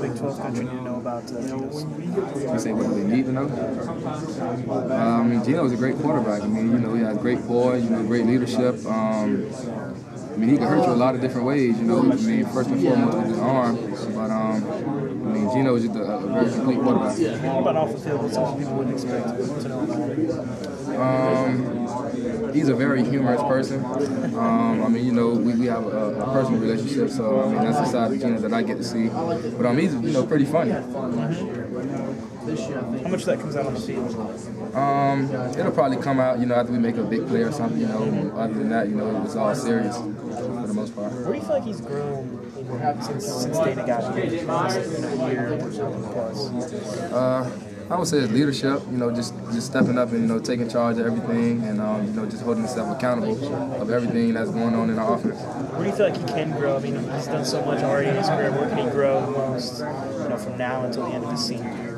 Big 12 country need to know about Geno's? You say what do they need to know? I mean, Geno's a great quarterback. I mean, you know, he has great poise, you know, great leadership. I mean, he can hurt you a lot of different ways, you know. I mean, first and foremost with his arm, but I mean, Geno is just a very complete quarterback. What about off the field? What some people wouldn't expect to know about? He's a very humorous person. I mean, you know, we have a personal relationship, so I mean, that's the side of Geno that I get to see. But he's, you know, pretty funny. How much of that comes out on the field? It'll probably come out, you know, after we make a big play or something, you know. Other than that, you know, it's all serious for the most part. Where do you feel like he's grown since Dana got here? A year or something plus? I would say his leadership, you know, just stepping up and, you know, taking charge of everything and, you know, just holding himself accountable of everything that's going on in our offense. Where do you feel like he can grow? I mean, he's done so much already in his career. Where can he grow the most, you know, from now until the end of his senior year?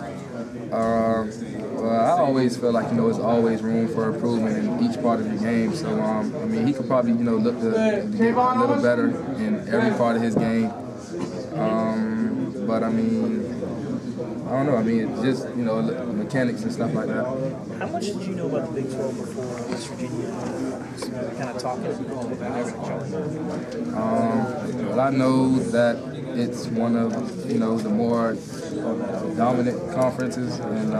Well, I always feel like, you know, there's always room for improvement in each part of the game. So, I mean, he could probably, you know, look to get a little better in every part of his game. But, I mean, I don't know. I mean, it's just, you know, mechanics and stuff like that. How much did you know about the Big 12 before West Virginia kind of talking about each other? Well, I know that it's one of, you know, the more dominant conferences, and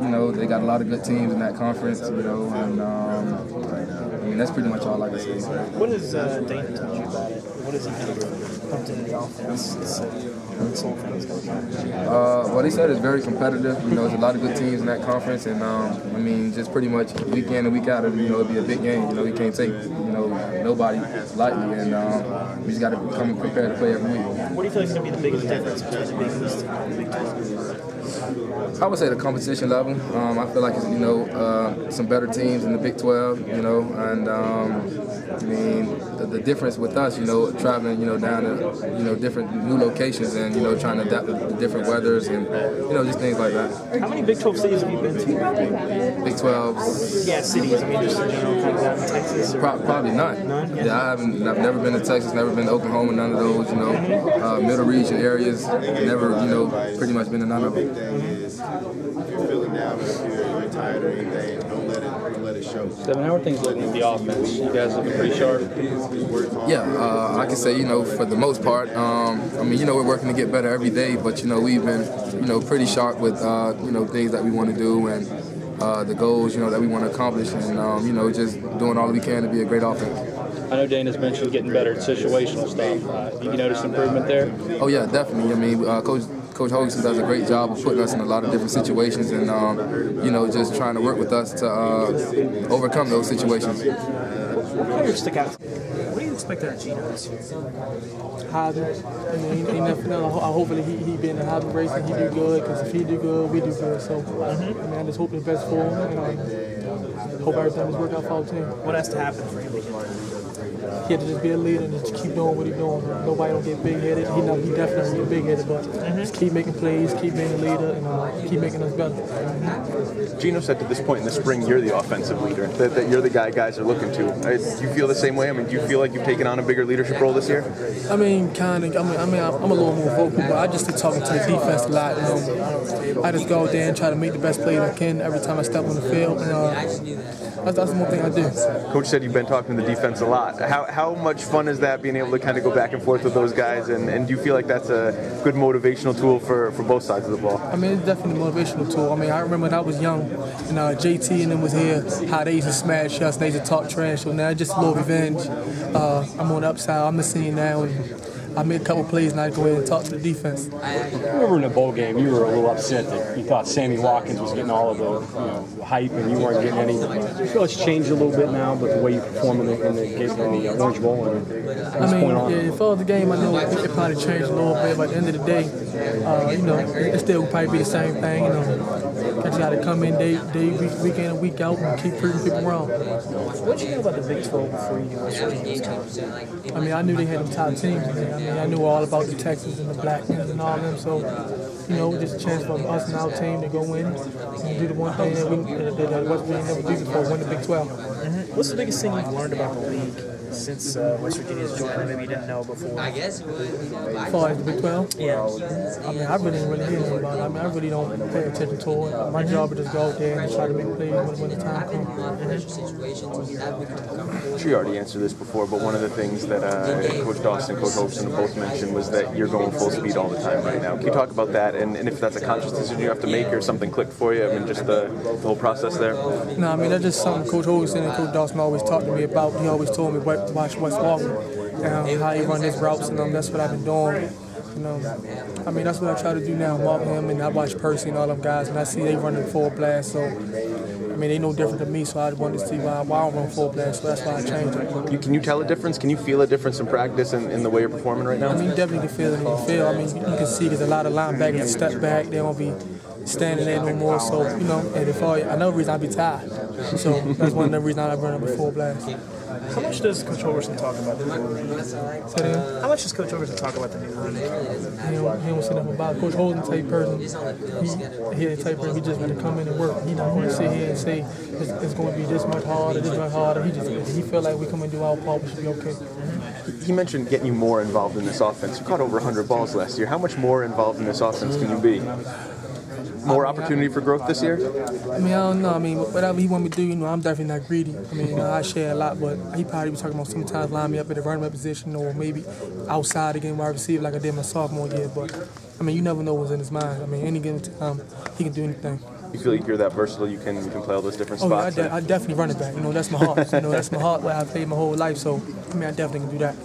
you know, they got a lot of good teams in that conference, you know, and I mean, that's pretty much all I can say. What has Dana told you about it? What has he pumped into the offense this whole thing is going on? Well, he said it's very competitive. You know, there's a lot of good teams in that conference, and I mean, just pretty much week in and week out, you know, it'll be a big game. You know, you can't take, you know, nobody lightly, and we just got to come prepared to play every week. What do you feel like is going to be the biggest difference between the Big East and the Big 12? I would say the competition level. I feel like it's, you know, some better teams in the Big 12, you know, and I mean, the difference with us, you know, traveling, you know, down to, you know, different new locations and, you know, trying to adapt to different weathers and, you know, just things like that. How many Big 12 cities have you been to? Big 12? Yeah, cities. I mean, just in general, kind of down in Texas? Probably not. None? Yeah, I've never been to Texas, never been to Oklahoma, none of those, you know, middle region areas, never, you know, pretty much been to none of them. If you're feeling down or if you're tired or anything, don't let it show. Stedman, how are things looking with the offense? You guys looking pretty sharp? Yeah, I can say, you know, for the most part, I mean, you know, we're working to get better every day, but, you know, we've been, you know, pretty sharp with, you know, things that we want to do and the goals, you know, that we want to accomplish and, you know, just doing all we can to be a great offense. I know Dana's mentioned getting better at situational stuff. You notice improvement there? Oh, yeah, definitely. I mean, Coach Hogan does a great job of putting us in a lot of different situations and, you know, just trying to work with us to overcome those situations. What players stick out? What do you expect out of Geno this year? Heisman. I mean, ain't nothing else. Hopefully he be in the Heisman race and he do good, because if he do good, we do good. So, I mean, I just hope the best for him and hope everything just work out for our team. What has to happen for him to get better? He had to just be a leader and just keep doing what he's doing. Nobody don't get big-headed. He definitely get big-headed, but just keep making plays, keep being a leader, and keep making us better. Geno said to this point in the spring, you're the offensive leader, that you're the guy guys are looking to. Do you feel the same way? I mean, do you feel like you've taken on a bigger leadership role this year? I mean, kind of. I mean, I'm a little more vocal, but I just be talking to the defense a lot. You know, I just go out there and try to make the best plays I can every time I step on the field. And that's one thing I do. Coach said you've been talking to the defense a lot. How much fun is that, being able to kind of go back and forth with those guys? And do you feel like that's a good motivational tool for both sides of the ball? I mean, it's definitely a motivational tool. I mean, I remember when I was young, and JT and them was here, how they used to smash us, they used to talk trash. So now it's just a little revenge. I'm on the upside. I'm the scene now. And I made a couple plays and I go in and talk to the defense. I remember in the bowl game, you were a little upset that you thought Sammy Watkins was getting all of the hype and you weren't getting any. Do you feel it's changed a little bit now, but the way you perform in the Orange Bowl and I mean, yeah, as far as the game, I know it probably changed a little bit, but at the end of the day, you know, it still would probably be the same thing. You know, just got to come in week in and week out and keep proving people wrong. What did you know about the Big 12 before you knew West Virginia? I mean, I knew they had them top teams. I mean, I knew all about the Texans and the Blackmans and all them. So, you know, just a chance for us and our team to go in and do the one thing that West Virginia never do before, win the Big 12. What's the biggest thing you've learned about the league since West Virginia's joined that maybe you didn't know before? As far as the Big 12? Yeah. I mean, I really didn't really hear anything about it. I mean, I really don't pay attention to it. My job is just go out there and try to make plays when the time comes. I'm sure you already answered this before, but one of the things that Coach Dawson and Coach Hopeson both mentioned was that you're going full speed all the time right now. Can you talk about that, and if that's a conscious decision you have to make or something clicked for you? I mean, just the whole process there? No, I mean, that's just something Coach Hopeson and Coach Dawson always talked to me about. He always told me watch West Walker and how he run his routes, and that's what I've been doing. You know, I mean, that's what I try to do now, walk him, and I watch Percy and all them guys, and I see they running full blast, so, I mean, they no different than me, so I wanted to see why I don't run full blast, so that's why I changed it. Can you tell a difference? Can you feel a difference in practice and in the way you're performing right now? I mean, you definitely can feel it in your field. I mean, you can see there's a lot of linebackers that step back, they don't be standing there no more, so, you know, and another reason I be tired, so that's one of the reasons I run up with full blast. How much does Coach Overton talk about the new league? How much does Coach Overton talk about the new league? He don't say nothing about it. Coach Holden type person. He the type person. He just want to come in and work. He not going to sit here and say it's going to be this much harder, this much harder. He feel like we come and do our part, we should be okay. He mentioned getting you more involved in this offense. You caught over 100 balls last year. How much more involved in this offense can you be? More opportunity for growth this year? I mean, I don't know. I mean, whatever he want me to do, you know, I'm definitely not greedy. I mean, you know, I share a lot, but he probably was talking about sometimes line me up at the running back position or maybe outside again wide receiver like I did my sophomore year. But, I mean, you never know what's in his mind. I mean, any given time, he can do anything. You feel like you're that versatile, you can play all those different spots? I definitely run it back. You know, that's my heart. You know, that's my heart where I played my whole life. So, I mean, I definitely can do that.